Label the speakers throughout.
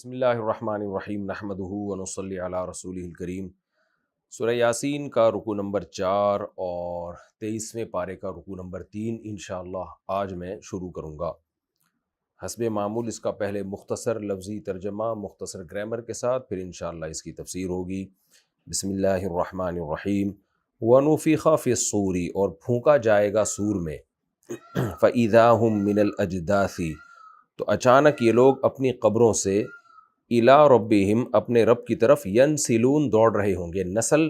Speaker 1: بسم اللہ الرحمن الرحیم نحمدہ ونصلی علی رسولہ الکریم۔ سورہ یاسین کا رکوع نمبر 4 اور 23ویں پارے کا رکوع نمبر 3 انشاءاللہ آج میں شروع کروں گا۔ حسب معمول اس کا پہلے مختصر لفظی ترجمہ مختصر گرامر کے ساتھ، پھر انشاءاللہ اس کی تفسیر ہوگی۔ بسم اللہ الرحمن الرحیم۔ وَنُفِخَ فِي الصُّورِ، اور پھونکا جائے گا سور میں، فَإِذَا هُم مِّنَ الْأَجْدَاثِ، تو اچانک یہ لوگ اپنی قبروں سے اِلیٰ رَبِّهِمْ، اپنے رب کی طرف، يَنْسِلُونَ، دوڑ رہے ہوں گے۔ نسل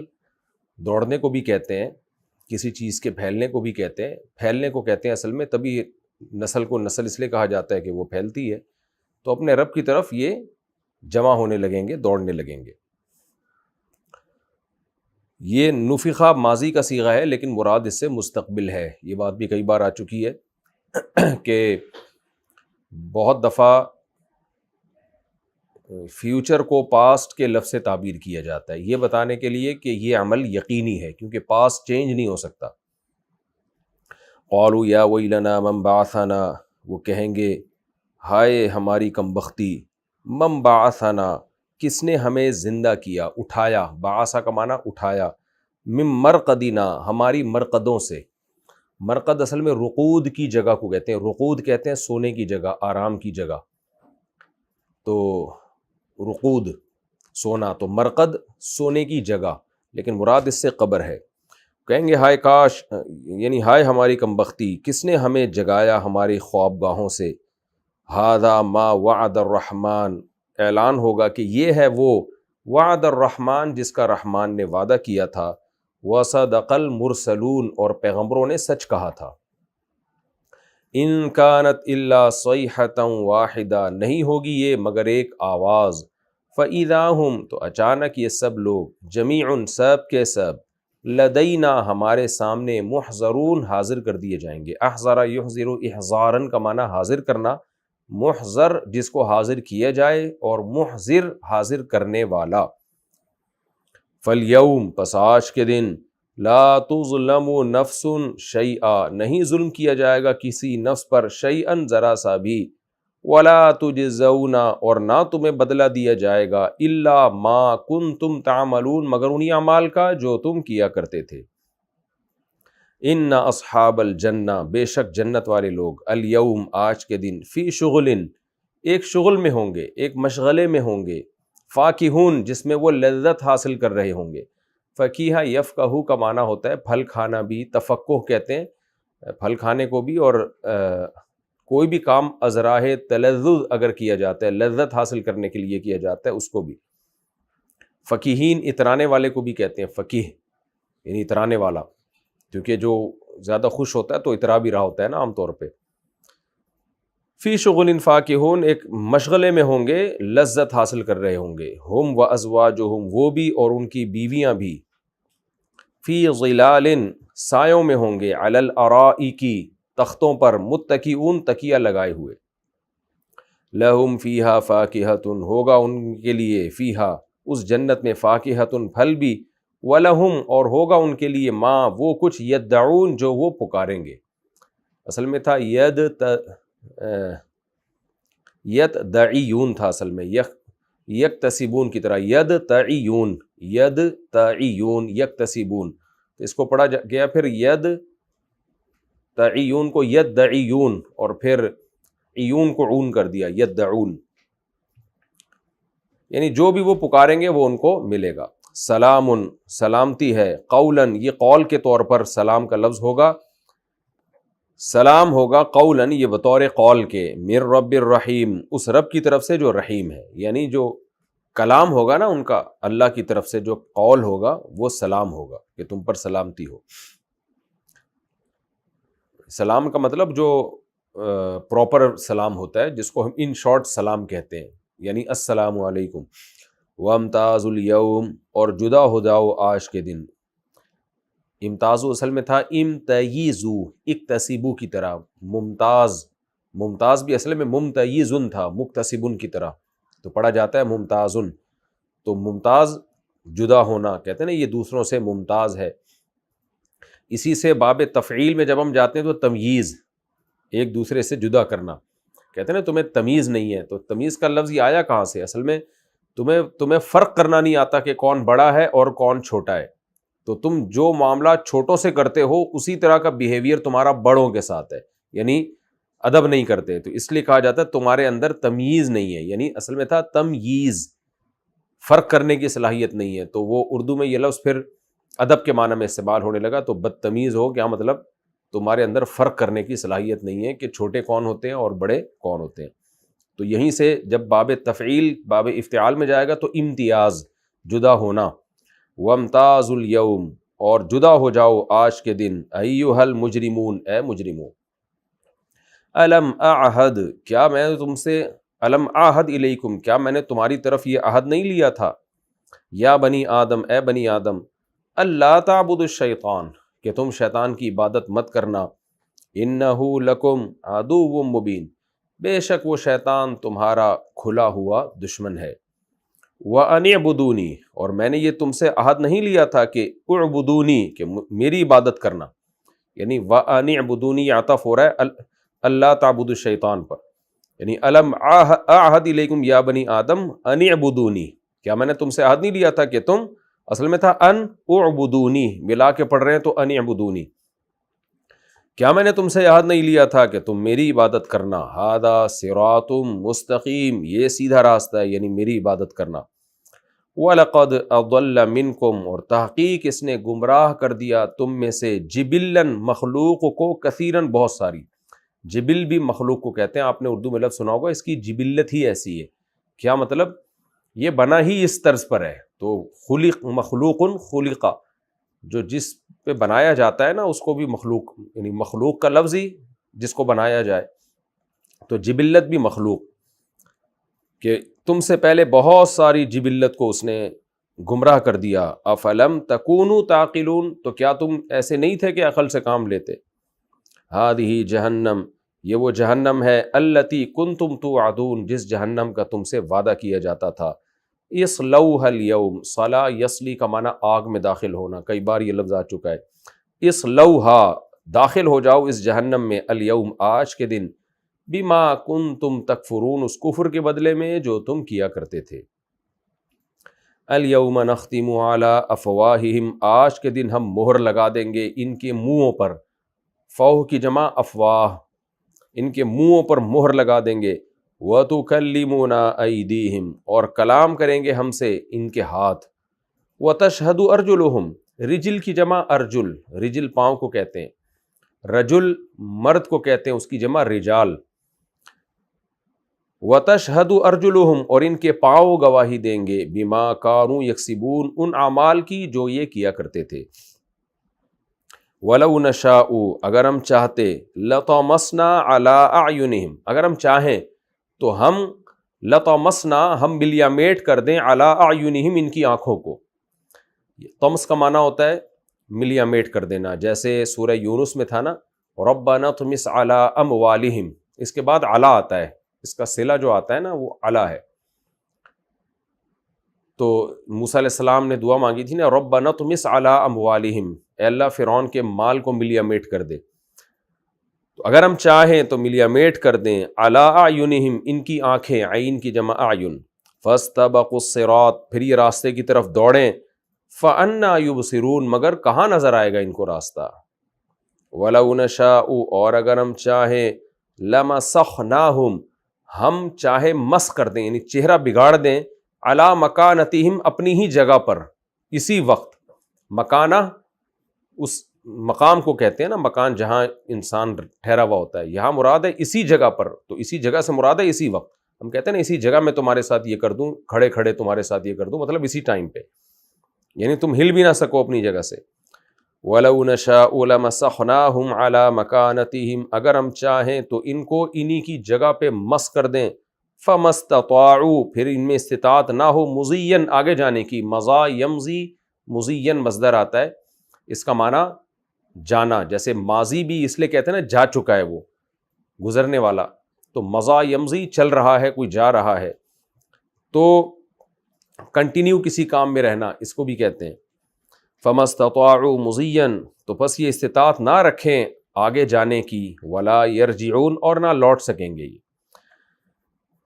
Speaker 1: دوڑنے کو بھی کہتے ہیں، کسی چیز کے پھیلنے کو بھی کہتے ہیں، پھیلنے کو کہتے ہیں اصل میں، تبھی نسل کو نسل اس لیے کہا جاتا ہے کہ وہ پھیلتی ہے۔ تو اپنے رب کی طرف یہ جمع ہونے لگیں گے، دوڑنے لگیں گے۔ یہ نفخہ ماضی کا صیغہ ہے، لیکن مراد اس سے مستقبل ہے۔ یہ بات بھی کئی بار آ چکی ہے کہ بہت دفعہ فیوچر کو پاسٹ کے لفظ سے تعبیر کیا جاتا ہے، یہ بتانے کے لیے کہ یہ عمل یقینی ہے، کیونکہ پاسٹ چینج نہیں ہو سکتا۔ قالوا یا ویلنا من بعثنا، وہ کہیں گے ہائے ہماری کمبختی، من بعثنا، کس نے ہمیں زندہ کیا، اٹھایا، بعثا کا معنی اٹھایا، من مرقدنا، ہماری مرقدوں سے۔ مرقد اصل میں رقود کی جگہ کو کہتے ہیں، رقود کہتے ہیں سونے کی جگہ، آرام کی جگہ، تو رقود سونا، تو مرقد سونے کی جگہ، لیکن مراد اس سے قبر ہے۔ کہیں گے ہائے کاش، یعنی ہائے ہماری کمبختی، کس نے ہمیں جگایا ہماری خواب گاہوں سے۔ ھذا ما وعد الرحمن، اعلان ہوگا کہ یہ ہے وہ وعد الرحمن جس کا رحمان نے وعدہ کیا تھا، وصدق المرسلون، اور پیغمبروں نے سچ کہا تھا۔ ان کانت الا صیحۃ واحدہ، نہیں ہوگی یہ مگر ایک آواز، فاذا ہم، تو اچانک یہ سب لوگ، جمیع، سب کے سب، لدینا، ہمارے سامنے، محضرون، حاضر کر دیے جائیں گے۔ احضر یحضر احضارا کا معنی حاضر کرنا، محضر جس کو حاضر کیا جائے، اور محضر حاضر کرنے والا۔ فالیوم، پس آج کے دن، لا تظلم نفس شیئا، نہیں ظلم کیا جائے گا کسی نفس پر، شیئا، ذرا سا بھی، ولا تجزون، اور نہ تمہیں بدلہ دیا جائے گا، الا ما کنتم تعملون، مگر انہی اعمال کا جو تم کیا کرتے تھے۔ ان اصحاب الجنہ، بے شک جنت والے لوگ، الیوم، آج کے دن، فی شغل، ایک شغل میں ہوں گے، ایک مشغلے میں ہوں گے، فاکہون، جس میں وہ لذت حاصل کر رہے ہوں گے۔ فقیہ یفقہ کا معنی ہوتا ہے پھل کھانا بھی، تفقہ کہتے ہیں پھل کھانے کو بھی، اور کوئی بھی کام از راہ تلذذ اگر کیا جاتا ہے، لذت حاصل کرنے کے لیے کیا جاتا ہے، اس کو بھی۔ فقیہین، اترانے والے کو بھی کہتے ہیں فقیہ، یعنی اترانے والا، کیونکہ جو زیادہ خوش ہوتا ہے تو اترا بھی رہا ہوتا ہے نا عام طور پہ۔ فی شغل فاکہون، ایک مشغلے میں ہوں گے، لذت حاصل کر رہے ہوں گے۔ ہم و ازواجہم، وہ بھی اور ان کی بیویاں بھی، فی ظلال، سایوں میں ہوں گے، علی الارائک، تختوں پر، متکئون، تکیہ لگائے ہوئے۔ لہم فیہا فاکہۃ، ہوگا ان کے لیے، فیہا، اس جنت میں، فاکہۃ، پھل بھی، ولہم، اور ہوگا ان کے لیے، ما، وہ کچھ، یدعون، جو وہ پکاریں گے۔ اصل میں تھا یدعیون تھا اصل میں، یکتسبون کی طرح، یدتعیون، یدتعیون، یکتسبون، تو اس کو پڑھا گیا پھر یدتعیون کو یدعیون، اور پھر عیون کو عون کر دیا، یدعون، یعنی جو بھی وہ پکاریں گے وہ ان کو ملے گا۔ سلام، سلامتی ہے، قولاً، یہ قول کے طور پر سلام کا لفظ ہوگا، سلام ہوگا قولاً، یہ بطور قول کے، من رب الرحیم، اس رب کی طرف سے جو رحیم ہے، یعنی جو کلام ہوگا نا ان کا، اللہ کی طرف سے جو قول ہوگا وہ سلام ہوگا، کہ تم پر سلامتی ہو۔ سلام کا مطلب جو پراپر سلام ہوتا ہے، جس کو ہم ان شارٹ سلام کہتے ہیں، یعنی السلام علیکم۔ وامتاز الیوم، اور جدا ہو جاؤ آج کے دن۔ امتازو اصل میں تھا امتیزو، اکتسبو کی طرح، ممتاز، ممتاز بھی اصل میں ممتیزن تھا، مکتسبن کی طرح، تو پڑھا جاتا ہے ممتازن، تو ممتاز جدا ہونا، کہتے ہیں نا یہ دوسروں سے ممتاز ہے۔ اسی سے باب تفعیل میں جب ہم جاتے ہیں تو تمییز، ایک دوسرے سے جدا کرنا، کہتے ہیں نا تمہیں تمیز نہیں ہے، تو تمیز کا لفظ یہ آیا کہاں سے؟ اصل میں تمہیں فرق کرنا نہیں آتا کہ کون بڑا ہے اور کون چھوٹا ہے، تو تم جو معاملہ چھوٹوں سے کرتے ہو اسی طرح کا بیہیویئر تمہارا بڑوں کے ساتھ ہے، یعنی ادب نہیں کرتے، تو اس لیے کہا جاتا ہے تمہارے اندر تمیز نہیں ہے، یعنی اصل میں تھا تمییز، فرق کرنے کی صلاحیت نہیں ہے، تو وہ اردو میں یہ لفظ پھر ادب کے معنی میں استعمال ہونے لگا، تو بدتمیز ہو کیا مطلب؟ تمہارے اندر فرق کرنے کی صلاحیت نہیں ہے کہ چھوٹے کون ہوتے ہیں اور بڑے کون ہوتے ہیں۔ تو یہیں سے جب باب تفعیل باب افتعال میں جائے گا تو امتیاز، جدا ہونا، وامتاز الیوم، اور جدا ہو جاؤ آج کے دن، ایھا المجرمون، اے مجرموں، الم اعہد، کیا میں نے تم سے، الم اعہد الیکم، کیا میں نے تمہاری طرف یہ عہد نہیں لیا تھا، یا بنی آدم، اے بنی آدم، اللہ تعبدوا الشیطان، کہ تم شیطان کی عبادت مت کرنا، انہ لکم عدو مبین، بے شک وہ شیطان تمہارا کھلا ہوا دشمن ہے، وَأَنِ اعْبُدُونِی، اور میں نے یہ تم سے عہد نہیں لیا تھا کہ اعبدونی، کہ میری عبادت کرنا، یعنی وَأَنِ اعْبُدُونِی عطف ہو رہا ہے اللہ تعبد الشیطان پر، یعنی الم اعہد الیکم یا بنی آدم ان اعبدونی، کیا میں نے تم سے عہد نہیں لیا تھا کہ تم، اصل میں تھا ان اعبدونی، ملا کے پڑھ رہے ہیں تو ان اعبدونی، کیا میں نے تم سے عہد نہیں لیا تھا کہ تم میری عبادت کرنا، ھذا صراط مستقیم، یہ سیدھا راستہ ہے، یعنی میری عبادت کرنا، وَلَقَدْ أَضَلَّ مِنْكُمْ، اور تحقیق اس نے گمراہ کر دیا تم میں سے، جبلاً مخلوق کو، کثیراً بہت ساری، جبل بھی مخلوق کو کہتے ہیں، آپ نے اردو میں لفظ سنا ہوگا، اس کی جبلت ہی ایسی ہے، کیا مطلب؟ یہ بنا ہی اس طرز پر ہے، تو خلق مخلوق خلقہ، جو جس پہ بنایا جاتا ہے نا اس کو بھی مخلوق، یعنی مخلوق کا لفظ ہی جس کو بنایا جائے، تو جبلت بھی مخلوق، کہ تم سے پہلے بہت ساری جبلت کو اس نے گمراہ کر دیا، افلم تکونوا تعقلون، تو کیا تم ایسے نہیں تھے کہ عقل سے کام لیتے، ہذہ جہنم، یہ وہ جہنم ہے، التی کنتم توعدون، جس جہنم کا تم سے وعدہ کیا جاتا تھا، اصلوها اليوم، صلا یصلی کا معنی آگ میں داخل ہونا، کئی بار یہ لفظ آ چکا ہے، اصلوها، داخل ہو جاؤ اس جہنم میں، اليوم، آج کے دن، بما کنتم تکفرون، اس کفر کے بدلے میں جو تم کیا کرتے تھے، الیوم نختم علی افواہہم، آج کے دن ہم مہر لگا دیں گے ان کے منہوں پر، فوہ کی جمع افواہ، ان کے منہوں پر مہر لگا دیں گے، وَتُكَلِّمُنَا أَيْدِيهِمْ، اور کلام کریں گے ہم سے ان کے ہاتھ، وَتَشْهَدُ أَرْجُلُهُمْ، رجل کی جمع ارجل، رجل پاؤں کو کہتے ہیں، رجل مرد کو کہتے ہیں، اس کی جمع رجال، وَتَشْهَدُ أَرْجُلُهُمْ، اور ان کے پاؤں گواہی دیں گے، بِمَا كَانُوا يَكْسِبُونَ، ان اعمال کی جو یہ کیا کرتے تھے، وَلَوْ نَشَاءُ، اگر ہم چاہتے، لَطَمَسْنَا عَلَىٰ أَعْيُنِهِمْ، اگر ہم چاہیں تو ہم لَطَمَسْنَا، ہم ملیامیٹ کر دیں، عَلَىٰ أَعْيُنِهِمْ، ان کی آنکھوں کو، طمس کا معنی ہوتا ہے ملیامیٹ کر دینا، جیسے سورہ یونس میں تھا نا، رَبَّنَا طْمِسْ عَلَىٰ أَمْوَالِهِمْ، اس کے بعد عَلَىٰ آتا ہے، اس کا صلہ جو آتا ہے نا وہ عَلَىٰ ہے، تو موسیٰ علیہ السلام نے دعا مانگی تھی نا، رَبَّنَا طْمِسْ عَلَىٰ أَمْوَالِهِمْ، اے اللہ فرعون کے مال کو ملیامیٹ کر دے، تو اگر ہم چاہیں تو ملیامیٹ کر دیں، عَلَىٰ أَعْيُنِهِمْ، ان کی آنکھیں، عین کی جمع اعین، فَاسْتَبَقُوا الصِّرَاطَ، پھر یہ راستے کی طرف دوڑیں، فَأَنَّىٰ يُبْصِرُونَ، مگر کہاں نظر آئے گا ان کو راستہ، وَلَوْ نَشَاءُ، اور اگر ہم چاہیں، لَمَسَخْنَاهُمْ، ہم چاہے مس کر دیں، یعنی چہرہ بگاڑ دیں، عَلَىٰ مَكَانَتِهِمْ، اپنی ہی جگہ پر، اسی وقت، مکانہ اس مقام کو کہتے ہیں نا، مکان جہاں انسان ٹھہرا ہوا ہوتا ہے، یہاں مراد ہے اسی جگہ پر، تو اسی جگہ سے مراد ہے اسی وقت، ہم کہتے ہیں نا اسی جگہ میں تمہارے ساتھ یہ کر دوں، کھڑے کھڑے تمہارے ساتھ یہ کر دوں، مطلب اسی ٹائم پہ، یعنی تم ہل بھی نہ سکو اپنی جگہ سے، وَلَوْ نَشَاءُ لَمَسَخْنَاهُمْ عَلَىٰ مَكَانَتِهِمْ، اگر ہم چاہیں تو ان کو انہی کی جگہ پہ مس کر دیں، فَمَا اسْتَطَاعُوا، پھر ان میں استطاعت نہ ہو، مُزِيًّا، آگے جانے کی، مضا یمضی، مُزِيًّا مصدر آتا ہے، اس کا معنی جانا، جیسے ماضی بھی اس لیے کہتے ہیں نا جا چکا ہے وہ، گزرنے والا، تو مضا یمضی، چل رہا ہے، کوئی جا رہا ہے، تو کنٹینیو کسی کام میں رہنا اس کو بھی کہتے ہیں، فَمَا اسْتَطَاعُوا مُزِيًّا، تو پس یہ استطاعت نہ رکھیں آگے جانے کی، وَلَا يَرْجِعُونَ، اور نہ لوٹ سکیں گے یہ،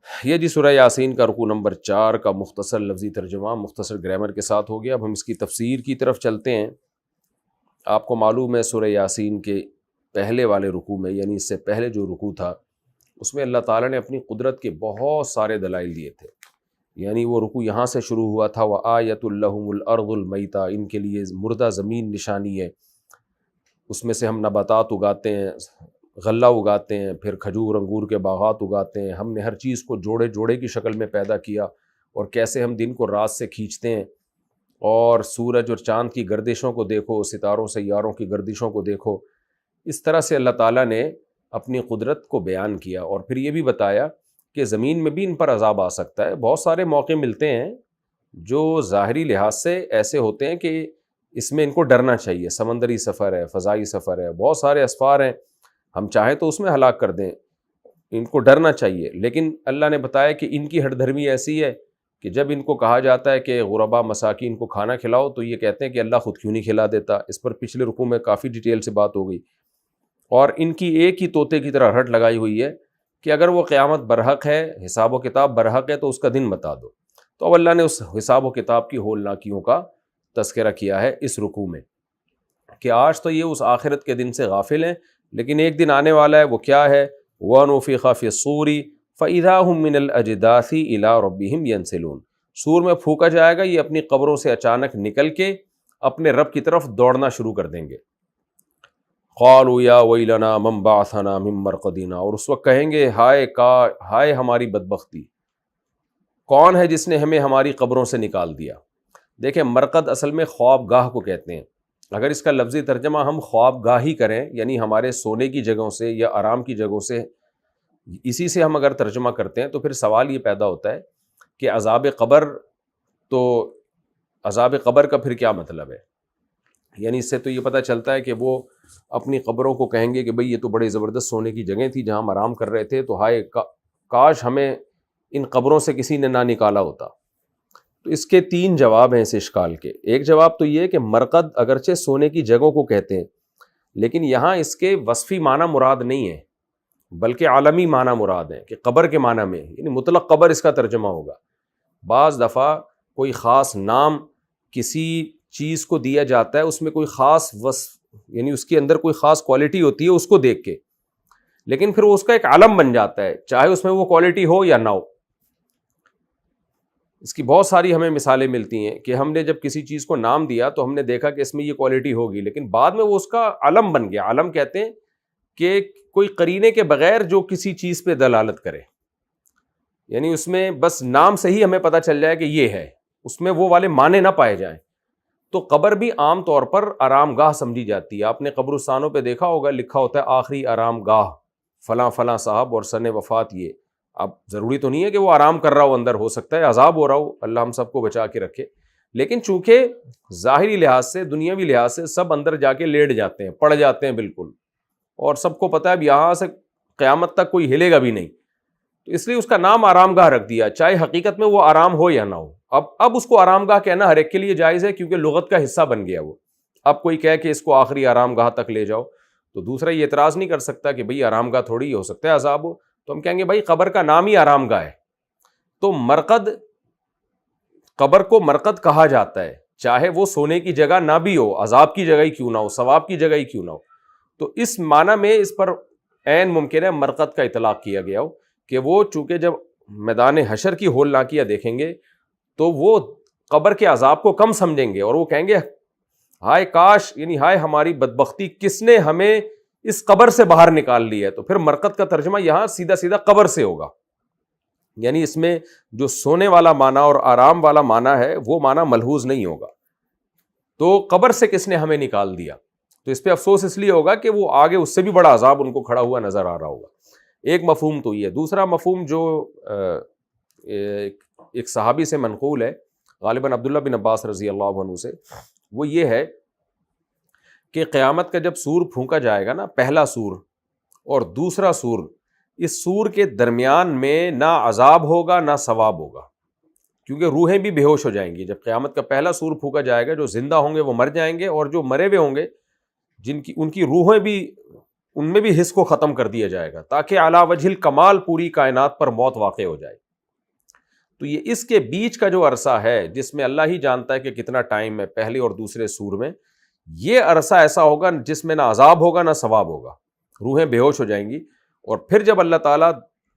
Speaker 1: یہ جی سورہ یاسین کا رکوع نمبر 4 کا مختصر لفظی ترجمہ مختصر گرامر کے ساتھ ہو گیا. اب ہم اس کی تفسیر کی طرف چلتے ہیں. آپ کو معلوم ہے سورہ یاسین کے پہلے والے رکوع میں، یعنی اس سے پہلے جو رکوع تھا، اس میں اللہ تعالیٰ نے اپنی قدرت کے بہت سارے دلائل دیے تھے. یعنی وہ رکوع یہاں سے شروع ہوا تھا، وَآیَةٌ لَهُمُ الْأَرْضُ الْمَيْتَةُ، ان کے لیے مردہ زمین نشانی ہے، اس میں سے ہم نباتات اگاتے ہیں، غلہ اگاتے ہیں، پھر کھجور انگور کے باغات اگاتے ہیں. ہم نے ہر چیز کو جوڑے جوڑے کی شکل میں پیدا کیا، اور کیسے ہم دن کو رات سے کھینچتے ہیں، اور سورج اور چاند کی گردشوں کو دیکھو، ستاروں سیاروں کی گردشوں کو دیکھو. اس طرح سے اللہ تعالیٰ نے اپنی قدرت کو بیان کیا، اور پھر یہ بھی بتایا کہ زمین میں بھی ان پر عذاب آ سکتا ہے. بہت سارے موقع ملتے ہیں جو ظاہری لحاظ سے ایسے ہوتے ہیں کہ اس میں ان کو ڈرنا چاہیے. سمندری سفر ہے، فضائی سفر ہے، بہت سارے اسفار ہیں، ہم چاہیں تو اس میں ہلاک کر دیں، ان کو ڈرنا چاہیے. لیکن اللہ نے بتایا کہ ان کی ہٹ دھرمی ایسی ہے کہ جب ان کو کہا جاتا ہے کہ غربا مساکین کو کھانا کھلاؤ، تو یہ کہتے ہیں کہ اللہ خود کیوں نہیں کھلا دیتا. اس پر پچھلے رکوع میں کافی ڈیٹیل سے بات ہو گئی. اور ان کی ایک ہی طوطے کی طرح رٹ لگائی ہوئی ہے کہ اگر وہ قیامت برحق ہے، حساب و کتاب برحق ہے، تو اس کا دن بتا دو. تو اب اللہ نے اس حساب و کتاب کی ہولناکیوں کا تذکرہ کیا ہے اس رکوع میں، کہ آج تو یہ اس آخرت کے دن سے غافل ہیں، لیکن ایک دن آنے والا ہے. وہ کیا ہے؟ وَنُفِخَ فِي الصُّورِ فَإِذَا هُم مِّنَ الْأَجْدَاثِ إِلَىٰ رَبِّهِمْ يَنْسِلُونَ. سور میں پھونکا جائے گا، یہ اپنی قبروں سے اچانک نکل کے اپنے رب کی طرف دوڑنا شروع کر دیں گے. قالوا یا ویلنا من بعثنا من مرقدنا، اور اس وقت کہیں گے ہائے ہماری بدبختی، کون ہے جس نے ہمیں ہماری قبروں سے نکال دیا. دیکھیں، مرقد اصل میں خواب گاہ کو کہتے ہیں. اگر اس کا لفظی ترجمہ ہم خواب گاہ ہی کریں، یعنی ہمارے سونے کی جگہوں سے یا آرام کی جگہوں سے، اسی سے ہم اگر ترجمہ کرتے ہیں، تو پھر سوال یہ پیدا ہوتا ہے کہ عذاب قبر کا پھر کیا مطلب ہے؟ یعنی اس سے تو یہ پتہ چلتا ہے کہ وہ اپنی قبروں کو کہیں گے کہ بھئی یہ تو بڑے زبردست سونے کی جگہ تھی جہاں ہم آرام کر رہے تھے، تو ہائے کاش ہمیں ان قبروں سے کسی نے نہ نکالا ہوتا. تو اس کے 3 جواب ہیں اس اشکال کے. ایک جواب تو یہ کہ مرقد اگرچہ سونے کی جگہوں کو کہتے ہیں، لیکن یہاں اس کے وصفی معنی مراد نہیں ہے، بلکہ عالمی معنی مراد ہے، کہ قبر کے معنی میں، یعنی مطلق قبر اس کا ترجمہ ہوگا. بعض دفعہ کوئی خاص نام کسی چیز کو دیا جاتا ہے، اس میں کوئی خاص وصف، یعنی اس کے اندر کوئی خاص کوالٹی ہوتی ہے اس کو دیکھ کے، لیکن پھر وہ اس کا ایک علم بن جاتا ہے، چاہے اس میں وہ کوالٹی ہو یا نہ ہو. اس کی بہت ساری ہمیں مثالیں ملتی ہیں کہ ہم نے جب کسی چیز کو نام دیا تو ہم نے دیکھا کہ اس میں یہ کوالٹی ہوگی، لیکن بعد میں وہ اس کا علم بن گیا. علم کہتے ہیں کہ کوئی قرینے کے بغیر جو کسی چیز پہ دلالت کرے، یعنی اس میں بس نام سے ہی ہمیں پتہ چل جائے کہ یہ ہے، اس میں وہ والے معنی نہ پائے جائیں. تو قبر بھی عام طور پر آرام گاہ سمجھی جاتی ہے. آپ نے قبرستانوں پہ دیکھا ہوگا لکھا ہوتا ہے آخری آرام گاہ فلاں فلاں صاحب اور سن وفات یہ. اب ضروری تو نہیں ہے کہ وہ آرام کر رہا ہو، اندر ہو سکتا ہے عذاب ہو رہا ہو، اللہ ہم سب کو بچا کے رکھے. لیکن چونکہ ظاہری لحاظ سے، دنیاوی لحاظ سے سب اندر جا کے لیٹ جاتے ہیں، پڑ جاتے ہیں بالکل، اور سب کو پتہ ہے اب یہاں سے قیامت تک کوئی ہلے گا بھی نہیں، تو اس لیے اس کا نام آرام گاہ رکھ دیا، چاہے حقیقت میں وہ آرام ہو یا نہ ہو. اب اس کو آرام گاہ کہنا ہر ایک کے لیے جائز ہے، کیونکہ لغت کا حصہ بن گیا وہ. اب کوئی کہے کہ اس کو آخری آرام گاہ تک لے جاؤ، تو دوسرا یہ اعتراض نہیں کر سکتا کہ بھئی آرام گاہ تھوڑی ہو سکتا ہے عذاب ہو، تو ہم کہیں گے بھائی قبر کا نام ہی آرام گاہ ہے. تو مرقد، قبر کو مرقد کہا جاتا ہے، چاہے وہ سونے کی جگہ نہ بھی ہو، عذاب کی جگہ ہی کیوں نہ ہو، ثواب کی جگہ ہی کیوں نہ ہو. تو اس معنی میں اس پر عین ممکن ہے مرقد کا اطلاق کیا گیا ہو، کہ وہ چونکہ جب میدان حشر کی ہولناکیاں دیکھیں گے تو وہ قبر کے عذاب کو کم سمجھیں گے، اور وہ کہیں گے ہائے کاش، یعنی ہائے ہماری بدبختی، کس نے ہمیں اس قبر سے باہر نکال لی ہے. تو پھر مرقد کا ترجمہ یہاں سیدھا سیدھا قبر سے ہوگا، یعنی اس میں جو سونے والا معنی اور آرام والا معنی ہے وہ معنی ملحوظ نہیں ہوگا. تو قبر سے کس نے ہمیں نکال دیا، تو اس پہ افسوس اس لیے ہوگا کہ وہ آگے اس سے بھی بڑا عذاب ان کو کھڑا ہوا نظر آ رہا ہوگا. ایک مفہوم تو یہ. دوسرا مفہوم جو ایک صحابی سے منقول ہے، غالباً عبداللہ بن عباس رضی اللہ عنہ سے، وہ یہ ہے کہ قیامت کا جب سور پھونکا جائے گا نا، پہلا سور اور دوسرا سور، اس سور کے درمیان میں نہ عذاب ہوگا نہ ثواب ہوگا، کیونکہ روحیں بھی بے ہوش ہو جائیں گی. جب قیامت کا پہلا سور پھونکا جائے گا، جو زندہ ہوں گے وہ مر جائیں گے، اور جو مرے ہوئے ہوں گے ان کی روحیں بھی ان میں بھی حس کو ختم کر دیا جائے گا تاکہ علی وجہ الکمال پوری کائنات پر موت واقع ہو جائے. تو یہ اس کے بیچ کا جو عرصہ ہے جس میں اللہ ہی جانتا ہے کہ کتنا ٹائم ہے پہلے اور دوسرے سور میں, یہ عرصہ ایسا ہوگا جس میں نہ عذاب ہوگا نہ ثواب ہوگا, روحیں بے ہوش ہو جائیں گی. اور پھر جب اللہ تعالیٰ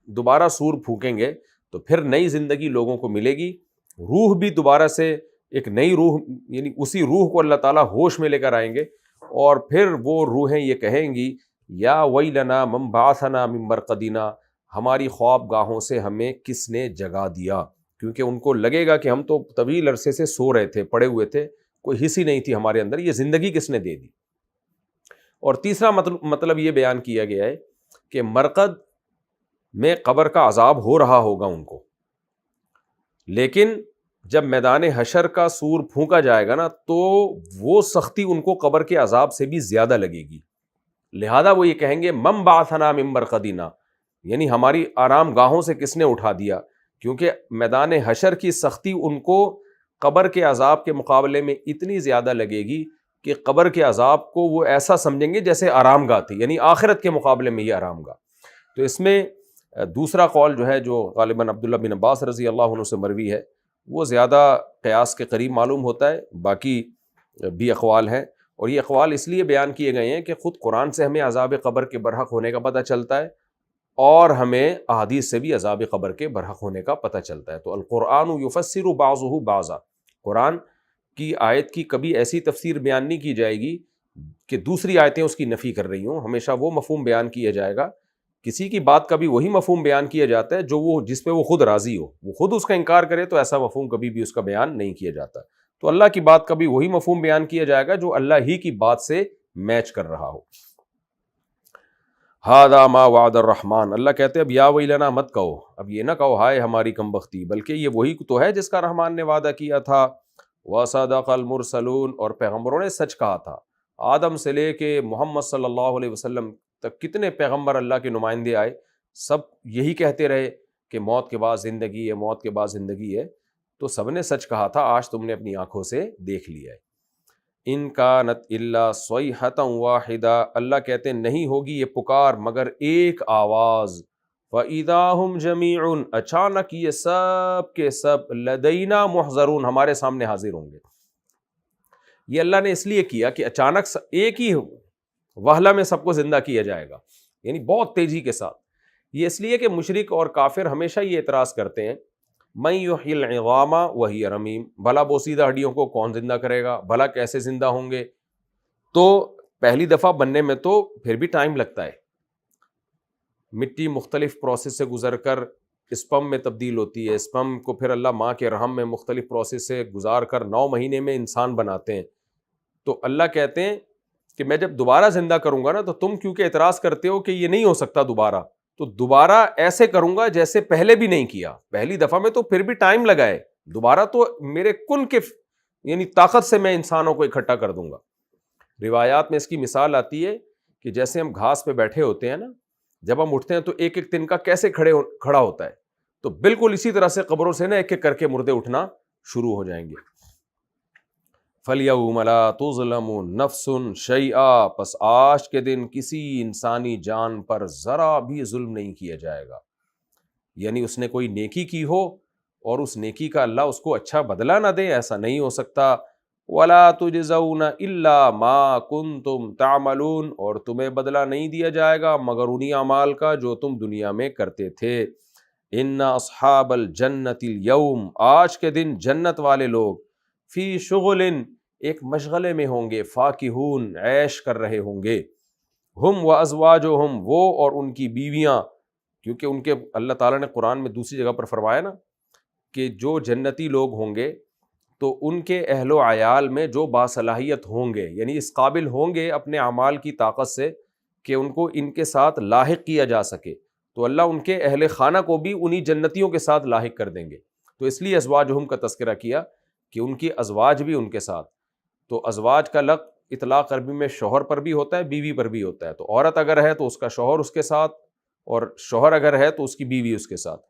Speaker 1: دوبارہ سور پھونکیں گے تو پھر نئی زندگی لوگوں کو ملے گی, روح بھی دوبارہ سے ایک نئی روح, یعنی اسی روح کو اللہ تعالیٰ ہوش میں لے کر آئیں گے, اور پھر وہ روحیں یہ کہیں گی یا ویلنا من بعثنا من مرقدنا, ہماری خواب گاہوں سے ہمیں کس نے جگا دیا, کیونکہ ان کو لگے گا کہ ہم تو طویل عرصے سے سو رہے تھے, پڑے ہوئے تھے, کوئی حص ہی نہیں تھی ہمارے اندر, یہ زندگی کس نے دے دی. اور تیسرا مطلب یہ بیان کیا گیا ہے کہ مرقد میں قبر کا عذاب ہو رہا ہوگا ان کو, لیکن جب میدان حشر کا سور پھونکا جائے گا نا تو وہ سختی ان کو قبر کے عذاب سے بھی زیادہ لگے گی. لہذا وہ یہ کہیں گے من بعثنا من مرقدنا, یعنی ہماری آرام گاہوں سے کس نے اٹھا دیا, کیونکہ میدان حشر کی سختی ان کو قبر کے عذاب کے مقابلے میں اتنی زیادہ لگے گی کہ قبر کے عذاب کو وہ ایسا سمجھیں گے جیسے آرام گاہ تھی, یعنی آخرت کے مقابلے میں یہ آرام گاہ. تو اس میں دوسرا قول جو ہے جو غالباً عبداللہ بن عباس رضی اللہ عنہ سے مروی ہے وہ زیادہ قیاس کے قریب معلوم ہوتا ہے, باقی بھی اقوال ہیں, اور یہ اقوال اس لیے بیان کیے گئے ہیں کہ خود قرآن سے ہمیں عذاب قبر کے برحق ہونے کا پتہ چلتا ہے اور ہمیں احادیث سے بھی عذاب قبر کے برحق ہونے کا پتہ چلتا ہے. تو القرآن یفسر بعضہ بعضا, قرآن کی آیت کی کبھی ایسی تفسیر بیان نہیں کی جائے گی کہ دوسری آیتیں اس کی نفی کر رہی ہوں, ہمیشہ وہ مفہوم بیان کیا جائے گا. کسی کی بات کا بھی وہی مفہوم بیان کیا جاتا ہے جو وہ جس پہ وہ خود راضی ہو, وہ خود اس کا انکار کرے تو ایسا مفہوم کبھی بھی اس کا بیان نہیں کیا جاتا. تو اللہ کی بات کا بھی وہی مفہوم بیان کیا جائے گا جو اللہ ہی کی بات سے میچ کر رہا ہو. ھذا ما وعد الرحمن, اللہ کہتے ہیں اب یا ویلنا مت کہو, اب یہ نہ کہو ہائے ہماری کم بختی, بلکہ یہ وہی تو ہے جس کا رحمان نے وعدہ کیا تھا. وصدق المرسلون, اور پیغمبروں نے سچ کہا تھا. آدم سے لے کے محمد صلی اللہ علیہ وسلم تک کتنے پیغمبر اللہ کے نمائندے آئے, سب یہی کہتے رہے کہ موت کے بعد زندگی ہے, موت کے بعد زندگی ہے. تو سب نے سچ کہا تھا, آج تم نے اپنی آنکھوں سے دیکھ لیا ہے. ان کانت الا صیحۃ واحدہ, اللہ کہتے ہیں نہیں ہوگی یہ پکار مگر ایک آواز. فاذا ہم جمیع, اچانک یہ سب کے سب لدینا محضرون, ہمارے سامنے حاضر ہوں گے. یہ اللہ نے اس لیے کیا کہ اچانک ایک ہی وہلہ میں سب کو زندہ کیا جائے گا, یعنی بہت تیزی کے ساتھ. یہ اس لیے کہ مشرک اور کافر ہمیشہ یہ اعتراض کرتے ہیں من یحیی العظام وہی رمیم, بھلا بوسیدہ ہڈیوں کو کون زندہ کرے گا, بھلا کیسے زندہ ہوں گے. تو پہلی دفعہ بننے میں تو پھر بھی ٹائم لگتا ہے, مٹی مختلف پروسیس سے گزر کر اسپم میں تبدیل ہوتی ہے, اسپم کو پھر اللہ ماں کے رحم میں مختلف پروسیس سے گزار کر 9 مہینے میں انسان بناتے ہیں. تو اللہ کہتے ہیں کہ میں جب دوبارہ زندہ کروں گا نا تو تم کیونکہ اعتراض کرتے ہو کہ یہ نہیں ہو سکتا دوبارہ, تو دوبارہ ایسے کروں گا جیسے پہلے بھی نہیں کیا. پہلی دفعہ میں تو پھر بھی ٹائم لگا ہے, دوبارہ تو میرے کن کے یعنی طاقت سے میں انسانوں کو اکٹھا کر دوں گا. روایات میں اس کی مثال آتی ہے کہ جیسے ہم گھاس پہ بیٹھے ہوتے ہیں نا, جب ہم اٹھتے ہیں تو ایک ایک تنکا کیسے کھڑا ہوتا ہے, تو بالکل اسی طرح سے قبروں سے نا ایک ایک کر کے مردے اٹھنا شروع ہو جائیں گے. فَالْيَوْمَ لَا تُظْلَمُ نَفْسٌ شَيْئًا, پس آج کے دن کسی انسانی جان پر ذرا بھی ظلم نہیں کیا جائے گا. یعنی اس نے کوئی نیکی کی ہو اور اس نیکی کا اللہ اس کو اچھا بدلہ نہ دے, ایسا نہیں ہو سکتا. وَلَا تُجْزَوْنَ إِلَّا مَا كُنْتُمْ تَعْمَلُونَ, اور تمہیں بدلہ نہیں دیا جائے گا مگر انہی اعمال کا جو تم دنیا میں کرتے تھے. إِنَّ أَصْحَابَ الْجَنَّةِ الْيَوْمَ, آج کے دن جنت والے لوگ فی شغل, ایک مشغلے میں ہوں گے, فاکہون, عیش کر رہے ہوں گے. ہم و ازواجہم, وہ اور ان کی بیویاں, کیونکہ ان کے اللہ تعالیٰ نے قرآن میں دوسری جگہ پر فرمایا نا کہ جو جنتی لوگ ہوں گے تو ان کے اہل و عیال میں جو باصلاحیت ہوں گے, یعنی اس قابل ہوں گے اپنے اعمال کی طاقت سے کہ ان کو ان کے ساتھ لاحق کیا جا سکے, تو اللہ ان کے اہل خانہ کو بھی انہی جنتیوں کے ساتھ لاحق کر دیں گے. تو اس لیے ازواجہم کا تذکرہ کیا کہ ان کی ازواج بھی ان کے ساتھ. تو ازواج کا لفظ اطلاق عربی میں شوہر پر بھی ہوتا ہے, بیوی پر بھی ہوتا ہے. تو عورت اگر ہے تو اس کا شوہر اس کے ساتھ, اور شوہر اگر ہے تو اس کی بیوی اس کے ساتھ.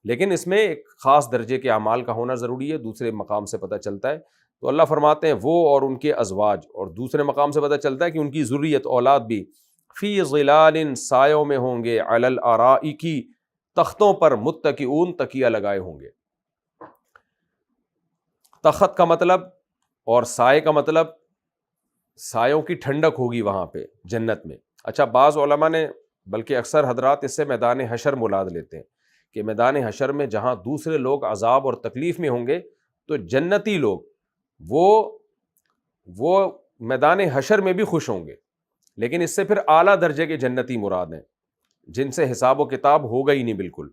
Speaker 1: لیکن اس میں ایک خاص درجے کے اعمال کا ہونا ضروری ہے, دوسرے مقام سے پتہ چلتا ہے. تو اللہ فرماتے ہیں وہ اور ان کے ازواج, اور دوسرے مقام سے پتہ چلتا ہے کہ ان کی ذریت اولاد بھی فی ظلال سایوں میں ہوں گے، علی الارائکی تختوں پر، متکئون تکیہ لگائے ہوں گے۔ تخت کا مطلب اور سائے کا مطلب سایوں کی ٹھنڈک ہوگی وہاں پہ جنت میں۔ اچھا، بعض علماء نے بلکہ اکثر حضرات اس سے میدان حشر مراد لیتے ہیں کہ میدان حشر میں جہاں دوسرے لوگ عذاب اور تکلیف میں ہوں گے تو جنتی لوگ وہ میدان حشر میں بھی خوش ہوں گے، لیکن اس سے پھر اعلیٰ درجے کے جنتی مراد ہیں جن سے حساب و کتاب ہوگا ہی نہیں بالکل۔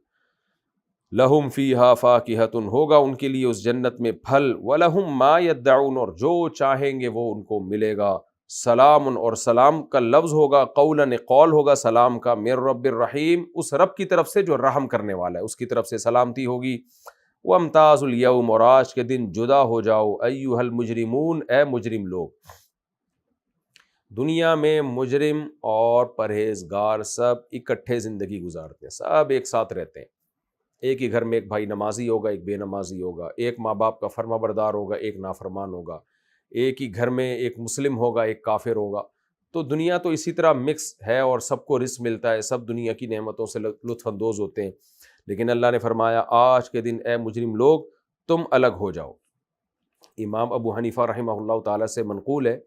Speaker 1: لہم فیہا فاکہۃ ہوگا ان کے لیے اس جنت میں پھل، ولہم ما یدعون اور جو چاہیں گے وہ ان کو ملے گا، سلام اور سلام کا لفظ ہوگا، قولاً قول ہوگا سلام کا، من رب الرحیم اس رب کی طرف سے جو رحم کرنے والا ہے، اس کی طرف سے سلامتی ہوگی۔ وامتاز الیوم اور آج کے دن جدا ہو جاؤ، ایھا المجرمون اے مجرم لوگ۔ دنیا میں مجرم اور پرہیزگار سب اکٹھے زندگی گزارتے ہیں، سب ایک ساتھ رہتے ہیں، ایک ہی گھر میں ایک بھائی نمازی ہوگا، ایک بے نمازی ہوگا، ایک ماں باپ کا فرما بردار ہوگا، ایک نافرمان ہوگا، ایک ہی گھر میں ایک مسلم ہوگا، ایک کافر ہوگا۔ تو دنیا تو اسی طرح مکس ہے اور سب کو رزق ملتا ہے، سب دنیا کی نعمتوں سے لطف اندوز ہوتے ہیں، لیکن اللہ نے فرمایا آج کے دن اے مجرم لوگ تم الگ ہو جاؤ۔ امام ابو حنیفہ رحمہ اللہ تعالیٰ سے منقول ہے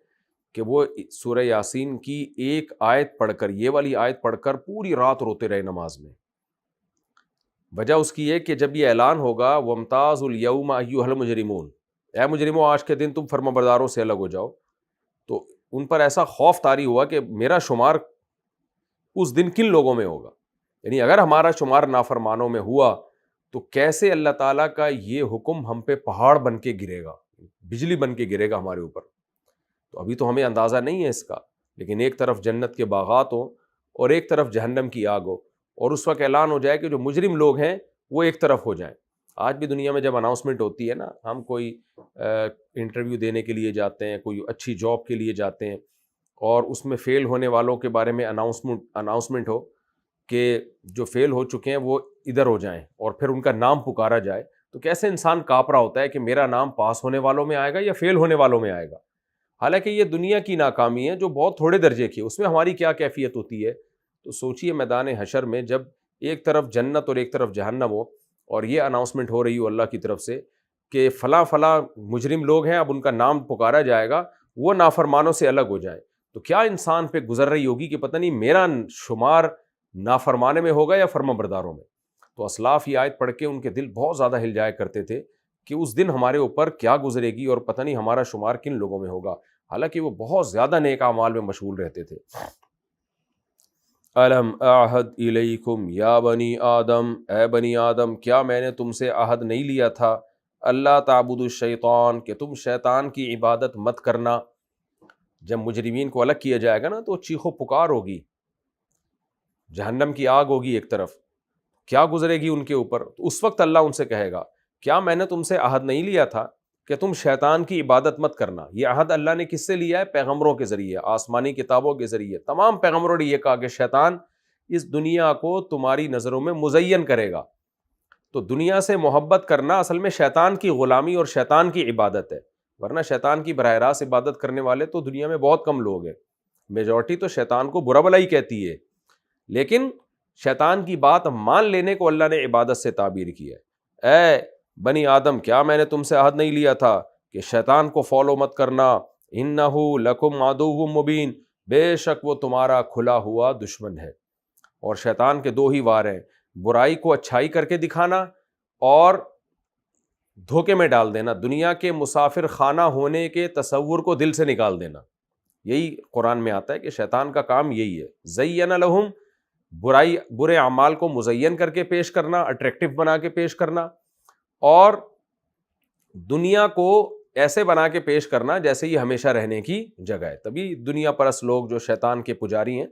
Speaker 1: کہ وہ سورہ یاسین کی ایک آیت پڑھ کر، یہ والی آیت پڑھ کر پوری رات روتے رہے نماز میں۔ وجہ اس کی ہے کہ جب یہ اعلان ہوگا وامتاز الیوم ایھا المجرمون، اے مجرموں آج کے دن تم فرما برداروں سے الگ ہو جاؤ، تو ان پر ایسا خوف طاری ہوا کہ میرا شمار اس دن کن لوگوں میں ہوگا، یعنی اگر ہمارا شمار نافرمانوں میں ہوا تو کیسے اللہ تعالیٰ کا یہ حکم ہم پہ پہاڑ بن کے گرے گا، بجلی بن کے گرے گا ہمارے اوپر۔ تو ابھی تو ہمیں اندازہ نہیں ہے اس کا، لیکن ایک طرف جنت کے باغات ہوں اور ایک طرف جہنم کی آگ ہو، اور اس وقت اعلان ہو جائے کہ جو مجرم لوگ ہیں وہ ایک طرف ہو جائیں۔ آج بھی دنیا میں جب اناؤنسمنٹ ہوتی ہے نا، ہم کوئی انٹرویو دینے کے لیے جاتے ہیں، کوئی اچھی جاب کے لیے جاتے ہیں، اور اس میں فیل ہونے والوں کے بارے میں اناؤنسمنٹ ہو کہ جو فیل ہو چکے ہیں وہ ادھر ہو جائیں، اور پھر ان کا نام پکارا جائے، تو کیسے انسان کانپ رہا ہوتا ہے کہ میرا نام پاس ہونے والوں میں آئے گا یا فیل ہونے والوں میں آئے گا۔ حالانکہ یہ دنیا کی ناکامی ہے جو بہت تھوڑے درجے کی ہے، اس میں ہماری کیا کیفیت ہوتی ہے۔ تو سوچئے میدان حشر میں جب ایک طرف جنت اور ایک طرف جہنم ہو، اور یہ اناؤنسمنٹ ہو رہی ہو اللہ کی طرف سے کہ فلاں فلاں مجرم لوگ ہیں، اب ان کا نام پکارا جائے گا، وہ نافرمانوں سے الگ ہو جائیں، تو کیا انسان پہ گزر رہی ہوگی کہ پتہ نہیں میرا شمار نافرمانے میں ہوگا یا فرما برداروں میں۔ تو اسلاف یہ آیت پڑھ کے ان کے دل بہت زیادہ ہل جایا کرتے تھے کہ اس دن ہمارے اوپر کیا گزرے گی اور پتہ نہیں ہمارا شمار کن لوگوں میں ہوگا، حالانکہ وہ بہت زیادہ نیک اعمال میں مشغول رہتے تھے۔ الم اعہد الیکم یا بنی آدم، اے بنی آدم کیا میں نے تم سے عہد نہیں لیا تھا، اللہ تعبدوا الشیطان کہ تم شیطان کی عبادت مت کرنا۔ جب مجرمین کو الگ کیا جائے گا نا تو چیخ و پکار ہوگی، جہنم کی آگ ہوگی ایک طرف، کیا گزرے گی ان کے اوپر، تو اس وقت اللہ ان سے کہے گا کیا میں نے تم سے عہد نہیں لیا تھا کہ تم شیطان کی عبادت مت کرنا۔ یہ عہد اللہ نے کس سے لیا ہے؟ پیغمبروں کے ذریعے، آسمانی کتابوں کے ذریعے، تمام پیغمبروں نے یہ کہا کہ شیطان اس دنیا کو تمہاری نظروں میں مزین کرے گا۔ تو دنیا سے محبت کرنا اصل میں شیطان کی غلامی اور شیطان کی عبادت ہے، ورنہ شیطان کی براہ راست عبادت کرنے والے تو دنیا میں بہت کم لوگ ہیں، میجورٹی تو شیطان کو برا بھلا ہی کہتی ہے، لیکن شیطان کی بات مان لینے کو اللہ نے عبادت سے تعبیر کی ہے۔ اے بنی آدم کیا میں نے تم سے عہد نہیں لیا تھا کہ شیطان کو فالو مت کرنا، انہ لکم عدو مبین بے شک وہ تمہارا کھلا ہوا دشمن ہے۔ اور شیطان کے دو ہی وار ہیں، برائی کو اچھائی کر کے دکھانا اور دھوکے میں ڈال دینا، دنیا کے مسافر خانہ ہونے کے تصور کو دل سے نکال دینا۔ یہی قرآن میں آتا ہے کہ شیطان کا کام یہی ہے، زین لہم برائی برے اعمال کو مزین کر کے پیش کرنا، اٹریکٹیو بنا کے پیش کرنا، اور دنیا کو ایسے بنا کے پیش کرنا جیسے یہ ہمیشہ رہنے کی جگہ ہے۔ تبھی دنیا پرست لوگ جو شیطان کے پجاری ہیں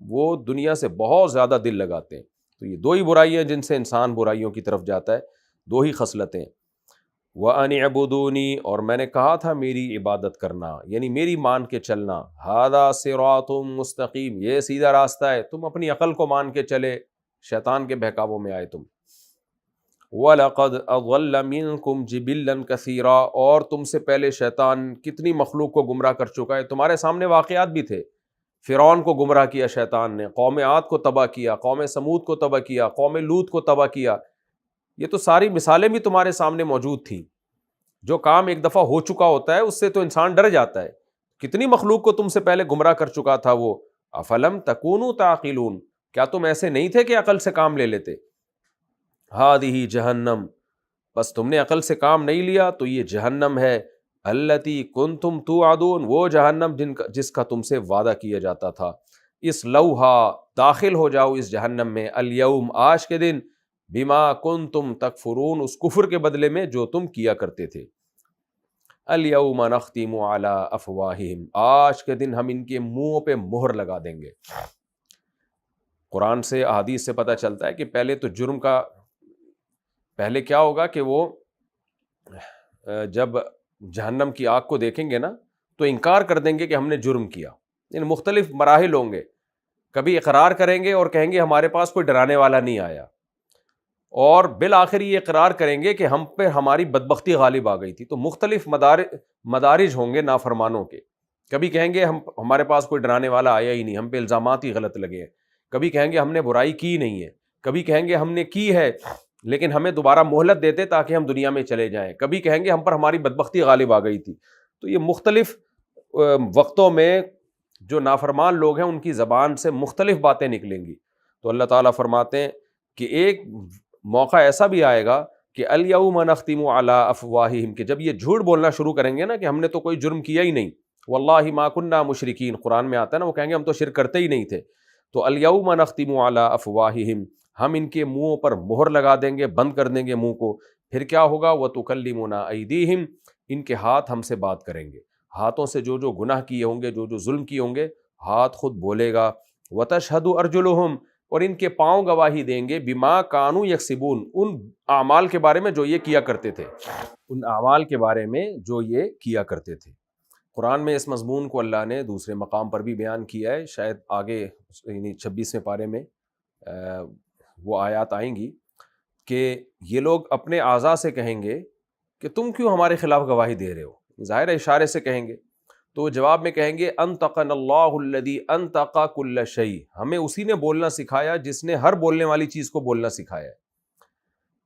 Speaker 1: وہ دنیا سے بہت زیادہ دل لگاتے ہیں۔ تو یہ دو ہی برائیاں جن سے انسان برائیوں کی طرف جاتا ہے، دو ہی خصلتیں۔ وَأَنِ اعْبُدُونِی اور میں نے کہا تھا میری عبادت کرنا، یعنی میری مان کے چلنا، ہَذَا صِرَاطٌ مستقیم یہ سیدھا راستہ ہے، تم اپنی عقل کو مان کے چلے، شیطان کے بہکاووں میں آئے تم۔ وَلَقَدْ أَضَلَّ مِنْكُمْ جِبِلًّا كَثِيرًا اور تم سے پہلے شیطان کتنی مخلوق کو گمراہ کر چکا ہے، تمہارے سامنے واقعات بھی تھے فرعون کو گمراہ کیا شیطان نے، قوم عاد کو تباہ کیا، قوم سمود کو تباہ کیا، قوم لوط کو تباہ کیا. یہ تو ساری مثالیں بھی تمہارے سامنے موجود تھیں. جو کام ایک دفعہ ہو چکا ہوتا ہے اس سے تو انسان ڈر جاتا ہے. کتنی مخلوق کو تم سے پہلے گمراہ کر چکا تھا وہ. افلم تکونوا تعقلون، کیا تم ایسے نہیں تھے کہ عقل سے کام لے لیتے. ہذہ جہنم، بس تم نے عقل سے کام نہیں لیا تو یہ جہنم ہے. التی کنتم توعدون، وہ جہنم جس کا تم سے وعدہ کیا جاتا تھا. اس لوہا، داخل ہو جاؤ اس جہنم میں. الیوم، آج کے دن. بما کنتم تکفرون، اس کفر کے بدلے میں جو تم کیا کرتے تھے. الیوم نختم علی افواہہم، آج کے دن ہم ان کے منہوں پہ مہر لگا دیں گے. قرآن سے احادیث سے پتہ چلتا ہے کہ پہلے تو جرم کا، پہلے کیا ہوگا کہ وہ جب جہنم کی آگ کو دیکھیں گے نا تو انکار کر دیں گے کہ ہم نے جرم کیا. یعنی مختلف مراحل ہوں گے. کبھی اقرار کریں گے اور کہیں گے ہمارے پاس کوئی ڈرانے والا نہیں آیا، اور بالآخر یہ اقرار کریں گے کہ ہم پہ ہماری بدبختی غالب آ گئی تھی. تو مختلف مدارج ہوں گے نافرمانوں کے. کبھی کہیں گے ہمارے پاس کوئی ڈرانے والا آیا ہی نہیں، ہم پہ الزامات ہی غلط لگے ہیں. کبھی کہیں گے ہم نے برائی کی نہیں ہے. کبھی کہیں گے ہم نے کی ہے لیکن ہمیں دوبارہ مہلت دیتے تاکہ ہم دنیا میں چلے جائیں. کبھی کہیں گے ہم پر ہماری بدبختی غالب آ گئی تھی. تو یہ مختلف وقتوں میں جو نافرمان لوگ ہیں ان کی زبان سے مختلف باتیں نکلیں گی. تو اللہ تعالیٰ فرماتے ہیں کہ ایک موقع ایسا بھی آئے گا کہ الیوم نختم علی افواہہم، کہ جب یہ جھوٹ بولنا شروع کریں گے نا کہ ہم نے تو کوئی جرم کیا ہی نہیں، واللہ ما کننا مشرکین، قرآن میں آتا ہے نا، وہ کہیں گے ہم تو شرک کرتے ہی نہیں تھے. تو الیوم نختم علی افواہہم، ہم ان کے منہوں پر مہر لگا دیں گے، بند کر دیں گے منہ کو. پھر کیا ہوگا؟ وتکلمنا ایدیہم، ان کے ہاتھ ہم سے بات کریں گے. ہاتھوں سے جو جو گناہ کیے ہوں گے، جو جو ظلم کیے ہوں گے، ہاتھ خود بولے گا. وتشہد ارجلہم، اور ان کے پاؤں گواہی دیں گے. بما کانوا یکسبون، ان اعمال کے بارے میں جو یہ کیا کرتے تھے، ان اعمال کے بارے میں جو یہ کیا کرتے تھے. قرآن میں اس مضمون کو اللہ نے دوسرے مقام پر بھی بیان کیا ہے. شاید آگے یعنی 26ویں پارے میں وہ آیات آئیں گی کہ یہ لوگ اپنے اعضاء سے کہیں گے کہ تم کیوں ہمارے خلاف گواہی دے رہے ہو. ظاہر ہے اشارے سے کہیں گے. تو وہ جواب میں کہیں گے انطقنا اللہ الذی انطق کل شیء، ہمیں اسی نے بولنا سکھایا جس نے ہر بولنے والی چیز کو بولنا سکھایا ہے.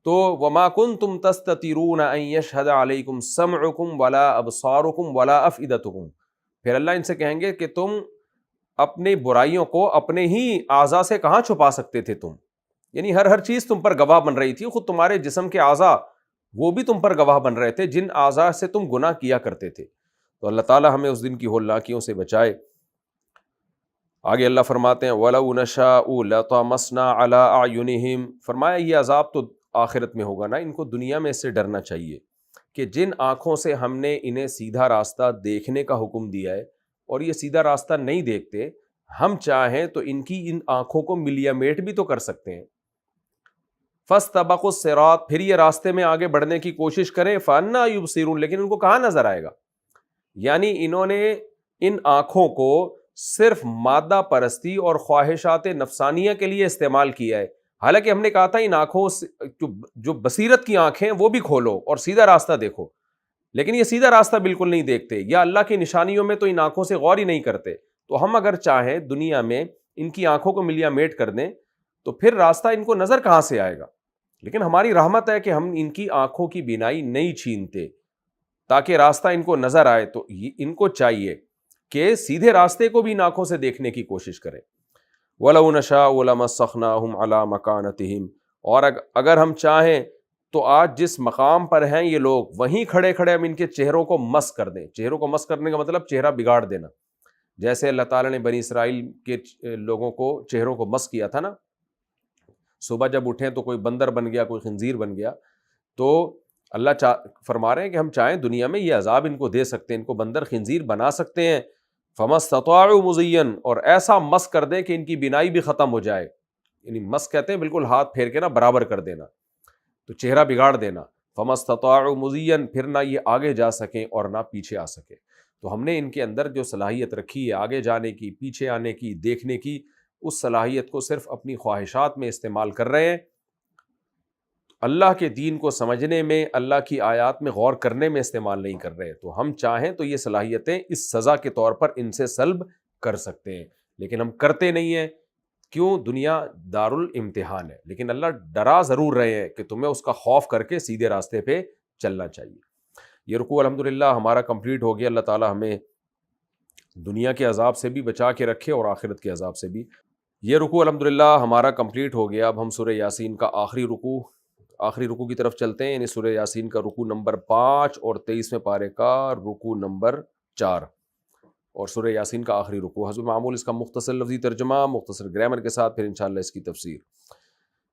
Speaker 1: تو وما کنتم تستترون ان یشہد علیکم سمعکم ولا ابصارکم ولا افئدتکم، پھر اللہ ان سے کہیں گے کہ تم اپنی برائیوں کو اپنے ہی اعضاء سے کہاں چھپا سکتے تھے تم. یعنی ہر چیز تم پر گواہ بن رہی تھی. خود تمہارے جسم کے اعضاء وہ بھی تم پر گواہ بن رہے تھے جن اعضاء سے تم گناہ کیا کرتے تھے. تو اللہ تعالیٰ ہمیں اس دن کی ہولناکیوں سے بچائے. آگے اللہ فرماتے ہیں وَلَوْ نَشَاءُ لَطَمَسْنَا عَلَىٰ أَعْيُنِهِمْ، فرمایا یہ عذاب تو آخرت میں ہوگا نا، ان کو دنیا میں اس سے ڈرنا چاہیے کہ جن آنکھوں سے ہم نے انہیں سیدھا راستہ دیکھنے کا حکم دیا ہے اور یہ سیدھا راستہ نہیں دیکھتے، ہم چاہیں تو ان کی ان آنکھوں کو ملیا میٹ بھی تو کر سکتے ہیں. فَاسْتَبَقُوا الصِّرَاطَ، پھر یہ راستے میں آگے بڑھنے کی کوشش کریں. فَأَنَّىٰ يُبْصِرُونَ، لیکن ان کو کہاں نظر آئے گا. یعنی انہوں نے ان آنکھوں کو صرف مادہ پرستی اور خواہشات نفسانیہ کے لیے استعمال کیا ہے. حالانکہ ہم نے کہا تھا ان آنکھوں جو بصیرت کی آنکھیں وہ بھی کھولو اور سیدھا راستہ دیکھو، لیکن یہ سیدھا راستہ بالکل نہیں دیکھتے، یا اللہ کی نشانیوں میں تو ان آنکھوں سے غور ہی نہیں کرتے. تو ہم اگر چاہیں دنیا میں ان کی آنکھوں کو ملیا میٹ کر دیں تو پھر راستہ ان کو نظر کہاں سے آئے گا. لیکن ہماری رحمت ہے کہ ہم ان کی آنکھوں کی بینائی نہیں چھینتے تاکہ راستہ ان کو نظر آئے. تو ان کو چاہیے کہ سیدھے راستے کو بھی ان آنکھوں سے دیکھنے کی کوشش کریں. وَلَوْ نَشَاءُ لَمَسَّخْنَاهُمْ عَلَىٰ مَكَانَتِهِمْ، اور اگر ہم چاہیں تو آج جس مقام پر ہیں یہ لوگ وہیں کھڑے کھڑے ہم ان کے چہروں کو مس کر دیں. چہروں کو مس کرنے کا مطلب چہرہ بگاڑ دینا. جیسے اللہ تعالیٰ نے بنی اسرائیل کے لوگوں کو چہروں کو مس کیا تھا نا، صبح جب اٹھیں تو کوئی بندر بن گیا، کوئی خنزیر بن گیا. تو اللہ فرما رہے ہیں کہ ہم چاہیں دنیا میں یہ عذاب ان کو دے سکتے ہیں، ان کو بندر خنزیر بنا سکتے ہیں. فَمَا اسْتَطَاعُوا مُضِيًّا، اور ایسا مس کر دیں کہ ان کی بینائی بھی ختم ہو جائے. یعنی مس کہتے ہیں بالکل ہاتھ پھیر کے نا برابر کر دینا، تو چہرہ بگاڑ دینا. فَمَا اسْتَطَاعُوا مُضِيًّا، پھر نہ یہ آگے جا سکیں اور نہ پیچھے آ سکیں. تو ہم نے ان کے اندر جو صلاحیت رکھی ہے آگے جانے کی، پیچھے آنے کی، دیکھنے کی، اس صلاحیت کو صرف اپنی خواہشات میں استعمال کر رہے ہیں. اللہ کے دین کو سمجھنے میں، اللہ کی آیات میں غور کرنے میں استعمال نہیں کر رہے. تو ہم چاہیں تو یہ صلاحیتیں اس سزا کے طور پر ان سے سلب کر سکتے ہیں. لیکن ہم کرتے نہیں ہیں. کیوں؟ دنیا دارالامتحان ہے. لیکن اللہ ڈرا ضرور رہے ہیں کہ تمہیں اس کا خوف کر کے سیدھے راستے پہ چلنا چاہیے. یہ رکوع الحمدللہ ہمارا کمپلیٹ ہو گیا. اللہ تعالی ہمیں دنیا کے عذاب سے بھی بچا کے رکھے اور آخرت کے عذاب سے بھی. یہ رکوع الحمدللہ ہمارا کمپلیٹ ہو گیا. اب ہم سورہ یاسین کا آخری رکوع کی طرف چلتے ہیں. یعنی سورہ یاسین کا رکوع نمبر 5 اور 23ویں پارے کا رکوع نمبر 4 اور سورہ یاسین کا آخری رکوع. حسب معمول اس کا مختصر لفظی ترجمہ مختصر گرامر کے ساتھ، پھر انشاءاللہ اس کی تفسیر.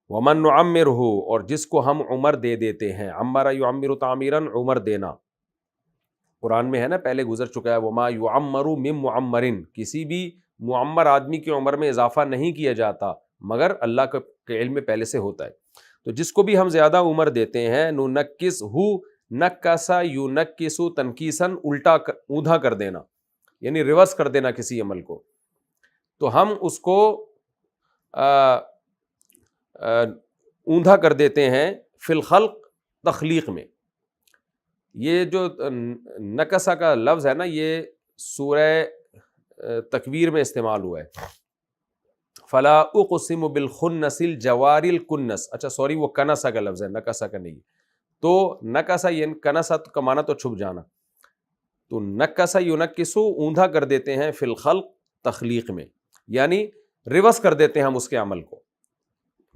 Speaker 1: وَمَن نُعَمِّرْهُ، اور جس کو ہم عمر دے دیتے ہیں. عمر یعمر تعمیراً، عمر دینا. قرآن میں ہے نا، پہلے گزر چکا ہے وَمَا يُعَمَّرُ مِن مُعَمَّرٍ، کسی بھی معمر آدمی کی عمر میں اضافہ نہیں کیا جاتا مگر اللہ کے علم میں پہلے سے ہوتا ہے. تو جس کو بھی ہم زیادہ عمر دیتے ہیں، نُنَکِّسْهُ نَکَّسَ یُنَکِّسُ تنکیساً، الٹا اوندا کر دینا، یعنی ریورس کر دینا کسی عمل کو، تو ہم اس کو اوندا کر دیتے ہیں فی الخلق، تخلیق میں. یہ جو نکسا کا لفظ ہے نا، یہ سورہ تکویر میں استعمال ہوا ہے. فلا اقسم بالخنس الجوار الکنس، اچھا سوری وہ کنسا کا لفظ ہے، نکسا کا نہیں. تو نکسا یہ کنسا کا معنی تو چھپ جانا، تو نکسا یونکسو اوندا کر دیتے ہیں فی الخلق، تخلیق میں، یعنی ریورس کر دیتے ہیں ہم اس کے عمل کو.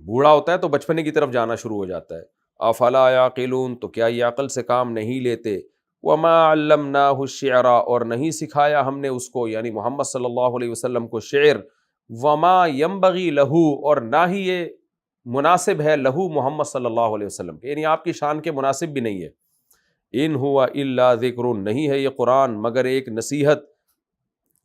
Speaker 1: بوڑھا ہوتا ہے تو بچپنے کی طرف جانا شروع ہو جاتا ہے. افلا یعقلون، تو کیا یہ عقل سے کام نہیں لیتے. وما علمناہ الشعر، اور نہیں سکھایا ہم نے اس کو یعنی محمد صلی اللہ علیہ وسلم کو شعر. وما ینبغی لہو، اور نہ ہی یہ مناسب ہے لہو محمد صلی اللہ علیہ وسلم کے، یعنی آپ کی شان کے مناسب بھی نہیں ہے. ان ہوا الا ذکر، نہیں ہے یہ قرآن مگر ایک نصیحت.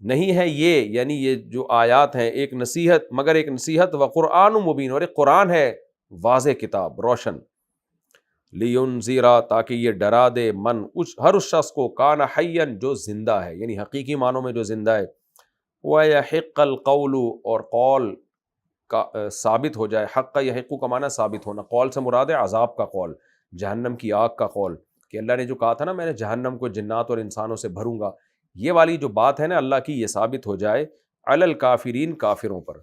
Speaker 1: نہیں ہے یہ یعنی یہ جو آیات ہیں ایک نصیحت مگر ایک نصیحت. وقرآن مبین، اور ایک قرآن ہے واضح کتاب روشن. لینذرا، تاکہ یہ ڈرا دے من، ہر اس شخص کو کان حیا، جو زندہ ہے یعنی حقیقی معنوں میں جو زندہ ہے. ویحق القول، اور قول کا ثابت ہو جائے. حق کا یحق کا معنی ثابت ہونا، قول سے مراد ہے عذاب کا قول، جہنم کی آگ کا قول، کہ اللہ نے جو کہا تھا نا میں نے جہنم کو جنات اور انسانوں سے بھروں گا، یہ والی جو بات ہے نا اللہ کی، یہ ثابت ہو جائے علی الکافرین، کافروں پر.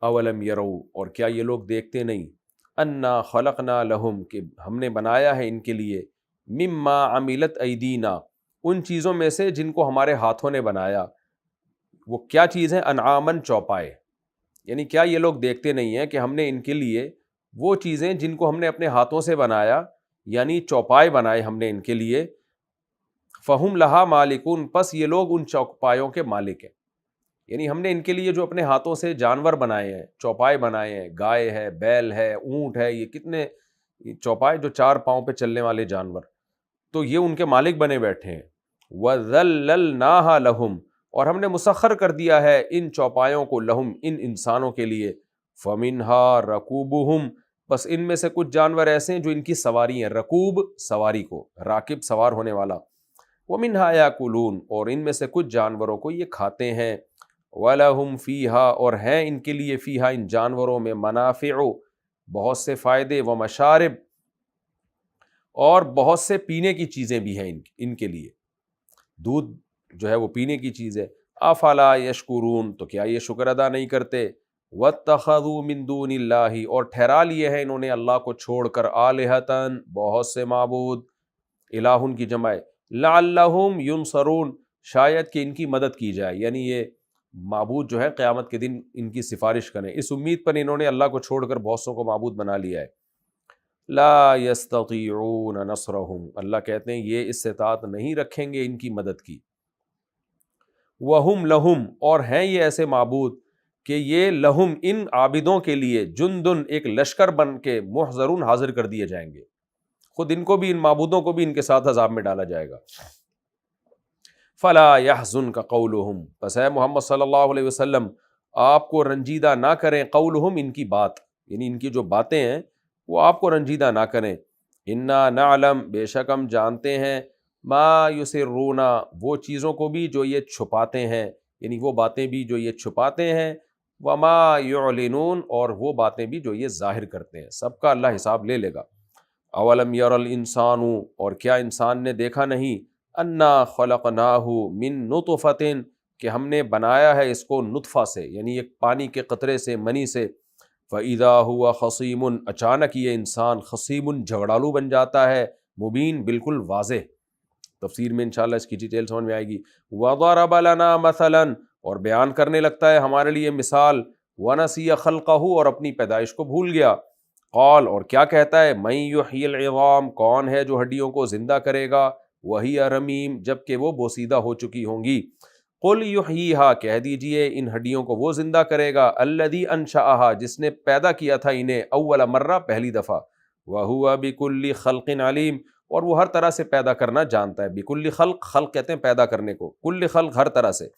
Speaker 1: اولم یرو، اور کیا یہ لوگ دیکھتے نہیں، انا خلقنا لہم، کہ ہم نے بنایا ہے ان کے لیے، مما عملت ایدینا، ان چیزوں میں سے جن کو ہمارے ہاتھوں نے بنایا. وہ کیا چیز ہے؟ انعامن، چوپائے. یعنی کیا یہ لوگ دیکھتے نہیں ہیں کہ ہم نے ان کے لیے وہ چیزیں جن کو ہم نے اپنے ہاتھوں سے بنایا، یعنی چوپائے بنائے ہم نے ان کے لیے. فہم لہا مالکون، پس یہ لوگ ان چوپایوں کے مالک ہیں. یعنی ہم نے ان کے لیے جو اپنے ہاتھوں سے جانور بنائے ہیں، چوپائے بنائے ہیں، گائے ہے، بیل ہے، اونٹ ہے، یہ کتنے چوپائے جو 4 پاؤں پہ چلنے والے جانور، تو یہ ان کے مالک بنے بیٹھے ہیں. وَذَلَّلْنَاهَا لَهُمْ، اور ہم نے مسخر کر دیا ہے ان چوپایوں کو، لہم، ان انسانوں کے لیے. فَمِنْهَا رَكُوبُهُمْ، بس ان میں سے کچھ جانور ایسے ہیں جو ان کی سواری ہیں. رکوب سواری کو، راکب سوار ہونے والا. وَمِنْهَا يَأْكُلُونَ، اور ان میں سے کچھ جانوروں کو یہ کھاتے ہیں. وَلَهُمْ فِيهَا، اور ہیں ان کے لیے، فیہا، ان جانوروں میں، منافع، بہت سے فائدے، ومشارب، اور بہت سے پینے کی چیزیں بھی ہیں ان کے لیے. دودھ جو ہے وہ پینے کی چیز ہے. افلا یشکرون، تو کیا یہ شکر ادا نہیں کرتے. واتخذوا من دون اللہ، اور ٹھہرا لیے ہیں انہوں نے اللہ کو چھوڑ کر، آلہتن، بہت سے معبود، الہن کی جمع ہے، لعلہم ینصرون، شاید کہ ان کی مدد کی جائے، یعنی یہ معبود جو ہے قیامت کے دن ان کی سفارش کریں. اس امید پر انہوں نے اللہ کو چھوڑ کر بہت سو کو معبود بنا لیا ہے. لا یستطیعون نصرہم، اللہ کہتے ہیں یہ استطاعت نہیں رکھیں گے ان کی مدد کی. وہم لہم، اور ہیں یہ ایسے معبود کہ یہ لہم، ان عابدوں کے لیے، جندن، ایک لشکر بن کے، محضرون، حاضر کر دیے جائیں گے. خود ان کو بھی، ان معبودوں کو بھی ان کے ساتھ عذاب میں ڈالا جائے گا. فلا یحزنک قولہم، پس اے محمد صلی اللہ علیہ وسلم آپ کو رنجیدہ نہ کریں، قولہم، ان کی بات، یعنی ان کی جو باتیں ہیں وہ آپ کو رنجیدہ نہ کریں. انا نعلم، بے شک ہم جانتے ہیں، ما یسرون، وہ چیزوں کو بھی جو یہ چھپاتے ہیں، یعنی وہ باتیں بھی جو یہ چھپاتے ہیں، وما یعلنون، اور وہ باتیں بھی جو یہ ظاہر کرتے ہیں، سب کا اللہ حساب لے لے گا. اولم یر الانسان، اور کیا انسان نے دیکھا نہیں، انا خلقناہ من نطفۃ، کہ ہم نے بنایا ہے اس کو نطفہ سے، یعنی ایک پانی کے قطرے سے، منی سے، فَإِذَا هُوَ خَصِيمٌ، اچانک یہ انسان خصیم جھگڑالو بن جاتا ہے، مبین بالکل واضح۔ تفسیر میں انشاءاللہ اس کی ڈیٹیل سمجھ میں آئے گی۔ وَضَرَبَ لَنَا مَثَلًا، اور بیان کرنے لگتا ہے ہمارے لیے مثال، وَنَسِيَ خَلْقَهُ، اور اپنی پیدائش کو بھول گیا۔ قال، اور کیا کہتا ہے، مَن يُحْيِي الْعِظَامَ، کون ہے جو ہڈیوں کو زندہ کرے گا، وَهِيَ رَمِيمٌ، جبکہ وہ بوسیدہ ہو چکی ہوں گی۔ قل یحییہا، کہہ دیجئے ان ہڈیوں کو وہ زندہ کرے گا، الذی انشأہا، جس نے پیدا کیا تھا انہیں، اول مرہ، پہلی دفعہ، وہو بکل خلق علیم، اور وہ ہر طرح سے پیدا کرنا جانتا ہے۔ بکل خلق، خلق کہتے ہیں پیدا کرنے کو، کل خلق ہر طرح سے۔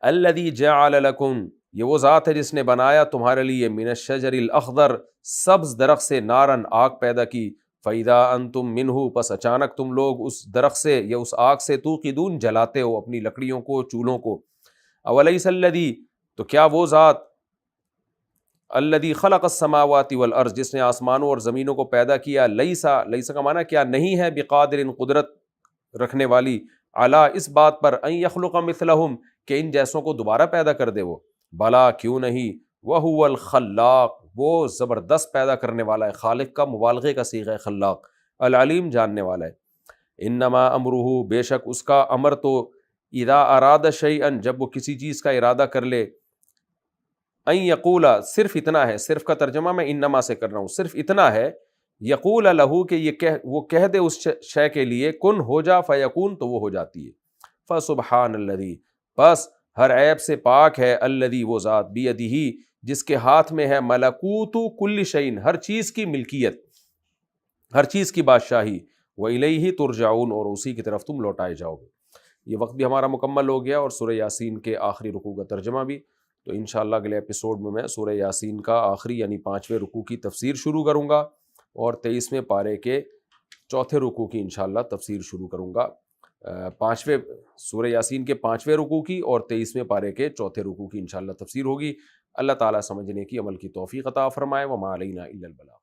Speaker 1: الذی جعل لکم، یہ وہ ذات ہے جس نے بنایا تمہارے لیے، من الشجر الاخضر، سبز درخت سے، نارن، آگ پیدا کی، فَإِذَا أَنْتُم مِّنْهُ، پس اچانک تم لوگ اس درخت سے یا اس آگ سے، توقدون، جلاتے ہو اپنی لکڑیوں کو، چولہوں کو۔ اَوَلَيْسَ الَّذِي، تو کیا وہ ذات، الَّذِي خَلَقَ السَّمَاوَاتِ وَالْأَرْضِ، جس نے آسمانوں اور زمینوں کو پیدا کیا، لیسا کا معنی کیا نہیں ہے، بقادر، قدرت رکھنے والی، علی، اس بات پر، ان یخلق مثلہم، کہ ان جیسوں کو دوبارہ پیدا کر دے وہ، بلا، کیوں نہیں، وہو الخلاق، وہ زبردست پیدا کرنے والا ہے، خالق کا مبالغے کا صیغہ ہے خلاق، العلیم، جاننے والا ہے۔ انما امرہ، بے شک اس کا امر تو، اذا اراد شیئا، جب وہ کسی چیز کا ارادہ کر لے، ان یقولا، صرف اتنا ہے، صرف کا ترجمہ میں انما سے کر رہا ہوں، صرف اتنا ہے، یقول لہو، کہ وہ کہہ دے اس شے کے لیے، کن، ہو جا، فیکون، تو وہ ہو جاتی ہے۔ فسبحان الذی، بس ہر عیب سے پاک ہے، الذی، وہ ذات، بیدہ، جس کے ہاتھ میں ہے، ملکوت کل شیء، ہر چیز کی ملکیت، ہر چیز کی بادشاہی، وإلیہ ترجعون، اور اسی کی طرف تم لوٹائے جاؤ گے۔ یہ وقت بھی ہمارا مکمل ہو گیا، اور سورہ یاسین کے آخری رکوع کا ترجمہ بھی، تو انشاءاللہ اگلے ایپیسوڈ میں سورہ یاسین کا آخری یعنی 5ویں رکوع کی تفسیر شروع کروں گا، اور 23ویں پارے کے چوتھے رکوع کی انشاءاللہ تفسیر شروع کروں گا، سورہ یاسین کے 5ویں رکوع کی اور 23ویں پارے کے چوتھے رکوع کی انشاءاللہ تفسیر ہوگی۔ اللہ تعالیٰ سمجھنے کی، عمل کی توفیق عطا فرمائے، وما علینا الا البلاغ۔